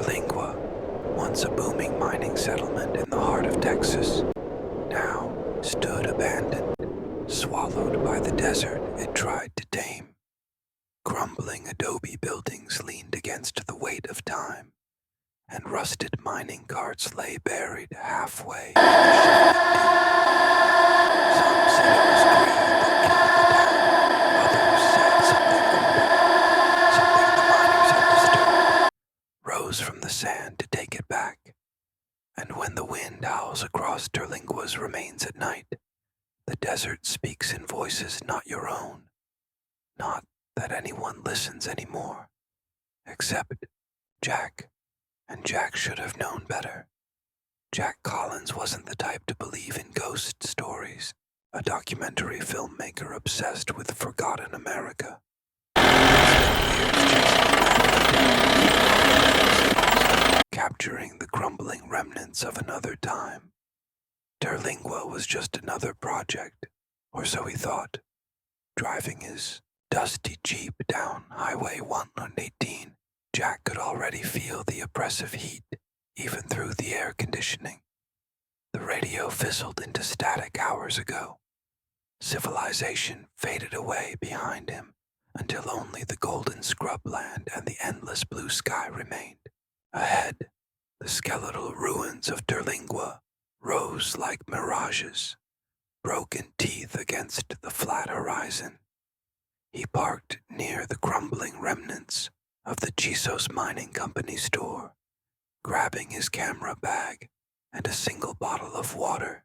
Terlingua, once a booming mining settlement in the heart of Texas, now stood abandoned, swallowed by the desert it tried to tame. Crumbling adobe buildings leaned against the weight of time, and rusted mining carts lay buried halfway in the shifting deep. Some said it was greed that killed the town. Others said something older, something the miners had disturbed, rose from the sand to take it back. And when the wind howls across Terlingua's remains at night, the desert speaks in voices not your own. Not that anyone listens anymore, except Jack. And Jack should have known better. Jack Collins wasn't the type to believe in ghost stories, a documentary filmmaker obsessed with forgotten America. He spent years chasing capturing the crumbling remnants of another time. Terlingua was just another project, or so he thought, driving his dusty Jeep down Highway 118. Jack could already feel the oppressive heat, even through the air conditioning. The radio fizzled into static hours ago. Civilization faded away behind him until only the golden scrubland and the endless blue sky remained. Ahead, the skeletal ruins of Terlingua rose like mirages, broken teeth against the flat horizon. He parked near the crumbling remnants of the Chisos Mining Company store, grabbing his camera bag and a single bottle of water.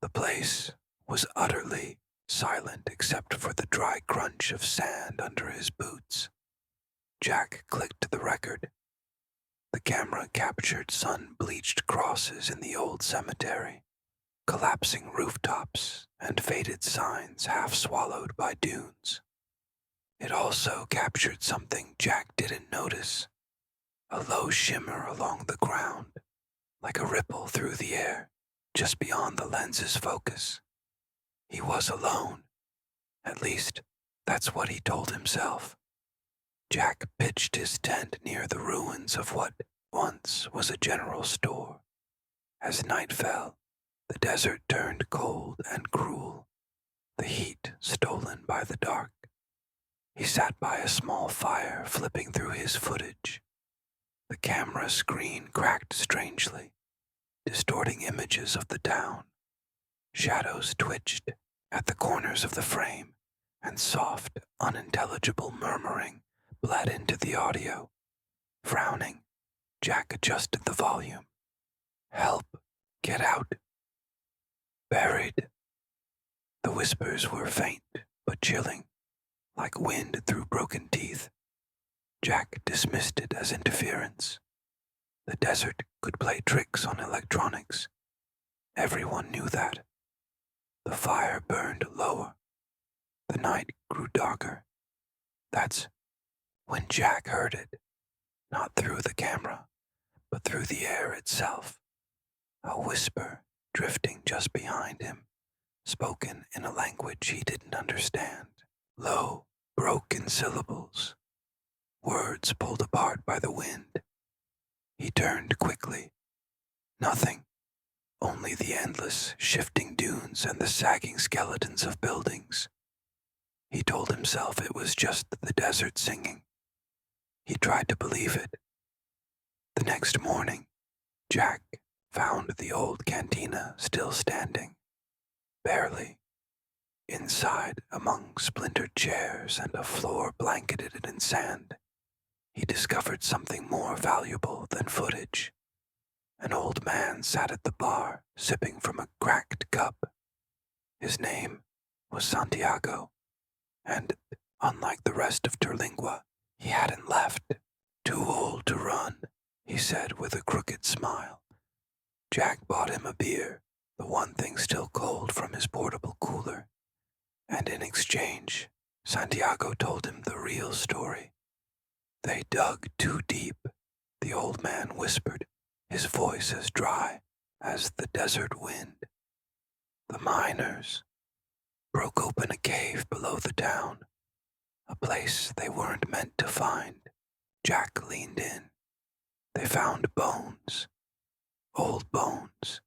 The place was utterly silent except for the dry crunch of sand under his boots. Jack clicked the record. The camera captured sun-bleached crosses in the old cemetery, collapsing rooftops and faded signs half swallowed by dunes. It also captured something Jack didn't notice, a low shimmer along the ground, like a ripple through the air, just beyond the lens's focus. He was alone. At least, that's what he told himself. Jack pitched his tent near the ruins of what once was a general store. As night fell, the desert turned cold and cruel, the heat stolen by the dark. He sat by a small fire, flipping through his footage. The camera screen cracked strangely, distorting images of the town. Shadows twitched at the corners of the frame, and soft, unintelligible murmuring bled into the audio. Frowning, Jack adjusted the volume. Help, get out. Buried. The whispers were faint but chilling, like wind through broken teeth. Jack dismissed it as interference. The desert could play tricks on electronics. Everyone knew that. The fire burned lower. The night grew darker. That's when Jack heard it, not through the camera, but through the air itself. A whisper drifting just behind him, spoken in a language he didn't understand. Low, broken syllables, words pulled apart by the wind. He turned quickly. Nothing, only the endless, shifting dunes and the sagging skeletons of buildings. He told himself it was just the desert singing. He tried to believe it. The next morning, Jack found the old cantina still standing, barely. Inside, among splintered chairs and a floor blanketed in sand, he discovered something more valuable than footage. An old man sat at the bar, sipping from a cracked cup. His name was Santiago, and, unlike the rest of Terlingua, he hadn't left. Too old to run, he said with a crooked smile. Jack bought him a beer, the one thing still cold from his portable cooler. And in exchange, Santiago told him the real story. They dug too deep, the old man whispered, his voice as dry as the desert wind. The miners broke open a cave below the town, a place they weren't meant to find. Jack leaned in. They found bones, old bones,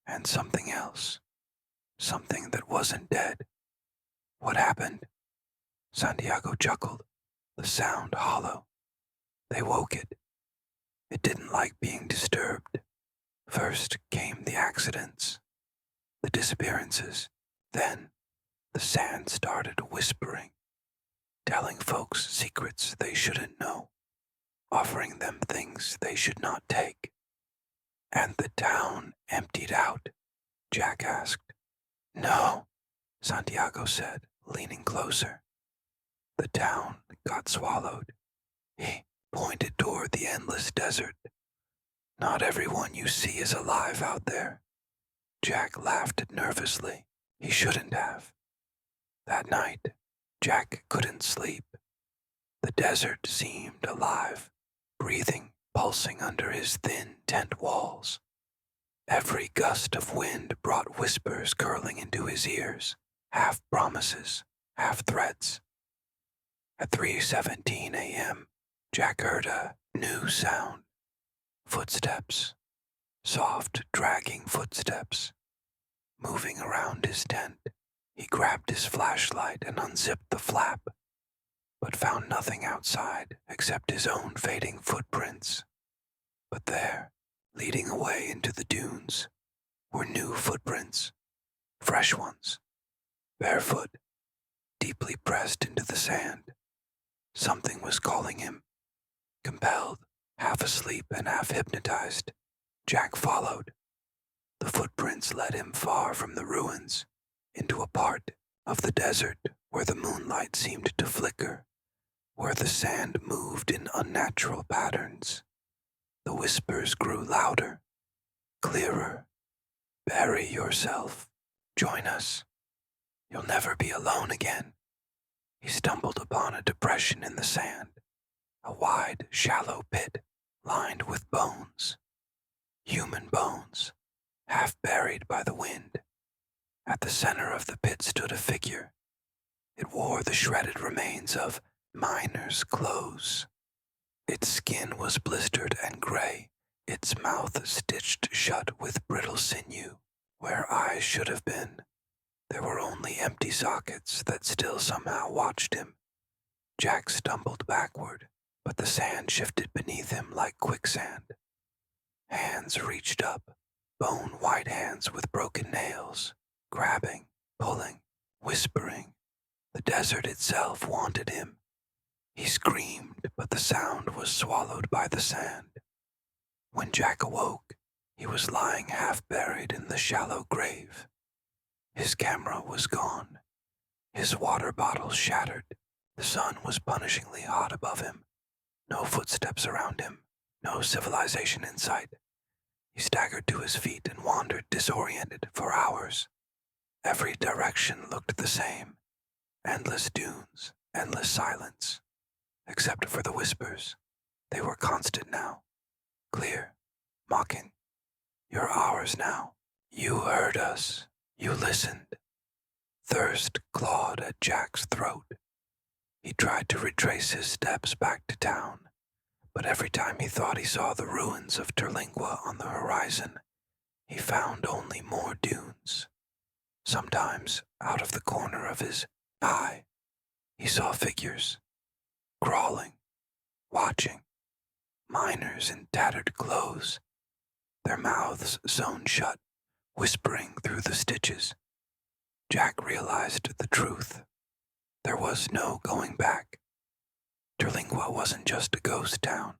and something else, something that wasn't dead. What happened? Santiago chuckled, the sound hollow. They woke it. It didn't like being disturbed. First came the accidents, the disappearances. Then the sand started whispering, telling folks secrets they shouldn't know, offering them things they should not take. And the town emptied out, Jack asked. No, Santiago said, leaning closer. The town got swallowed. He pointed toward the endless desert. Not everyone you see is alive out there. Jack laughed nervously. He shouldn't have. That night, Jack couldn't sleep. The desert seemed alive, breathing, pulsing under his thin tent walls. Every gust of wind brought whispers curling into his ears, half promises, half threats. At 3:17 a.m., Jack heard a new sound. Footsteps. Soft, dragging footsteps. Moving around his tent, he grabbed his flashlight and unzipped the flap, but found nothing outside except his own fading footprints. But there, leading away into the dunes, were new footprints, fresh ones, barefoot, deeply pressed into the sand. Something was calling him. Compelled, half asleep and half hypnotized, Jack followed. The footprints led him far from the ruins, into a part of the desert where the moonlight seemed to flicker, where the sand moved in unnatural patterns. The whispers grew louder, clearer. Bury yourself. Join us. You'll never be alone again. He stumbled upon a depression in the sand, a wide, shallow pit lined with bones. Human bones, half buried by the wind. At the center of the pit stood a figure. It wore the shredded remains of miner's clothes. Its skin was blistered and gray, its mouth stitched shut with brittle sinew. Where eyes should have been, there were only empty sockets that still somehow watched him. Jack stumbled backward, but the sand shifted beneath him like quicksand. Hands reached up, bone-white hands with broken nails, grabbing, pulling, whispering. The desert itself wanted him. He screamed, but the sound was swallowed by the sand. When Jack awoke, he was lying half-buried in the shallow grave. His camera was gone. His water bottle shattered. The sun was punishingly hot above him. No footsteps around him. No civilization in sight. He staggered to his feet and wandered disoriented for hours. Every direction looked the same. Endless dunes, endless silence. Except for the whispers. They were constant now. Clear, mocking. You're ours now. You heard us. You listened. Thirst clawed at Jack's throat. He tried to retrace his steps back to town, but every time he thought he saw the ruins of Terlingua on the horizon, he found only more dunes. Sometimes, out of the corner of his eye, he saw figures, crawling, watching, miners in tattered clothes, their mouths sewn shut, whispering through the stitches. Jack realized the truth. There was no going back. Terlingua wasn't just a ghost town.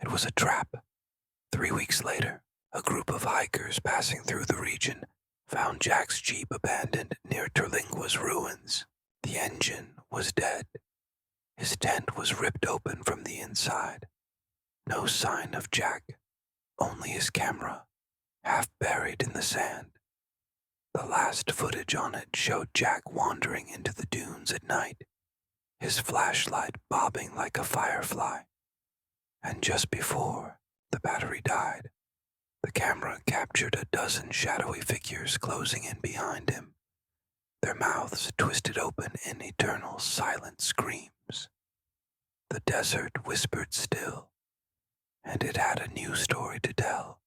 It was a trap. 3 weeks later, a group of hikers passing through the region found Jack's jeep abandoned near Terlingua's ruins. The engine was dead. His tent was ripped open from the inside. No sign of Jack, only his camera, half buried in the sand. The last footage on it showed Jack wandering into the dunes at night, his flashlight bobbing like a firefly. And just before the battery died, the camera captured a dozen shadowy figures closing in behind him, their mouths twisted open in eternal silent screams. The desert whispered still, and it had a new story to tell.